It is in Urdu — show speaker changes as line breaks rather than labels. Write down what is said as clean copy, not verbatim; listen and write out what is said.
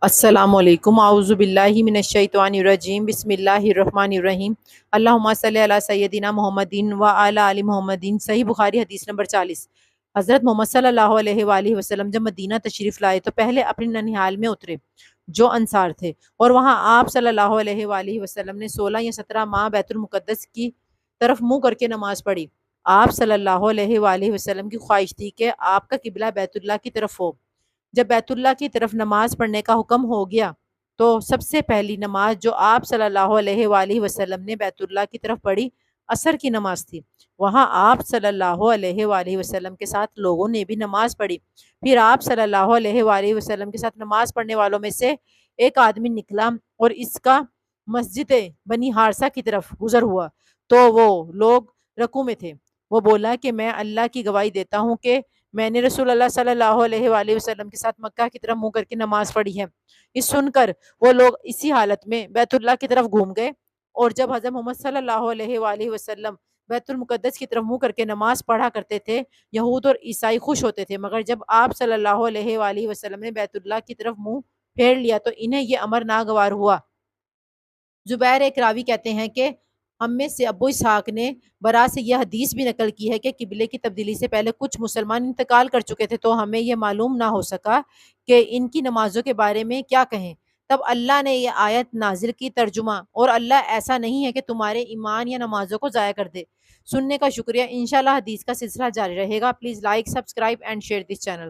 السلام علیکم، اعوذ باللہ من الشیطان الرجیم، بسم اللہ الرحمن الرحیم۔ اللہم صلی علی سیدنا محمدین و علی آل محمدین۔ صحیح بخاری حدیث نمبر 40۔ حضرت محمد صلی اللہ علیہ وآلہ وسلم جب مدینہ تشریف لائے تو پہلے اپنے ننھیال میں اترے جو انصار تھے، اور وہاں آپ صلی اللہ علیہ وآلہ وسلم نے 16 یا 17 ماہ بیت المقدس کی طرف منہ کر کے نماز پڑھی۔ آپ صلی اللہ علیہ وآلہ وسلم کی خواہش تھی کہ آپ کا قبلہ بیت اللہ کی طرف ہو۔ جب بیت اللہ کی طرف نماز پڑھنے کا حکم ہو گیا تو سب سے پہلی نماز جو آپ صلی اللہ علیہ وآلہ وسلم نے بیت اللہ کی طرف پڑھی عصر کی نماز تھی۔ وہاں آپ صلی اللہ علیہ وآلہ وسلم کے ساتھ لوگوں نے بھی نماز پڑھی۔ پھر آپ صلی اللہ علیہ وآلہ وسلم کے ساتھ نماز پڑھنے والوں میں سے ایک آدمی نکلا اور اس کا مسجد بنی حارثہ کی طرف گزر ہوا تو وہ لوگ رکوع میں تھے۔ وہ بولا کہ میں اللہ کی گواہی دیتا ہوں کہ میں نے رسول اللہ صلی اللہ علیہ وآلہ وسلم کے ساتھ مکہ کی طرف منہ کر کے نماز پڑھی ہے۔ یہ سن کر وہ لوگ اسی حالت میں بیت اللہ کی طرف گھوم گئے، اور جب حضرت محمد صلی اللہ علیہ وآلہ وسلم بیت المقدس کی طرف منہ کر کے نماز پڑھا کرتے تھے، یہود اور عیسائی خوش ہوتے تھے، مگر جب آپ صلی اللہ علیہ وآلہ وسلم نے بیت اللہ کی طرف منہ پھیر لیا تو انہیں یہ امر ناگوار ہوا۔ زبیر ایک راوی کہتے ہیں کہ ہم میں سے ابو اسحاق نے برا سے یہ حدیث بھی نقل کی ہے کہ قبلے کی تبدیلی سے پہلے کچھ مسلمان انتقال کر چکے تھے، تو ہمیں یہ معلوم نہ ہو سکا کہ ان کی نمازوں کے بارے میں کیا کہیں۔ تب اللہ نے یہ آیت نازل کی ترجمہ، اور اللہ ایسا نہیں ہے کہ تمہارے ایمان یا نمازوں کو ضائع کر دے۔ سننے کا شکریہ۔ انشاءاللہ حدیث کا سلسلہ جاری رہے گا۔ Please like, subscribe and share this channel.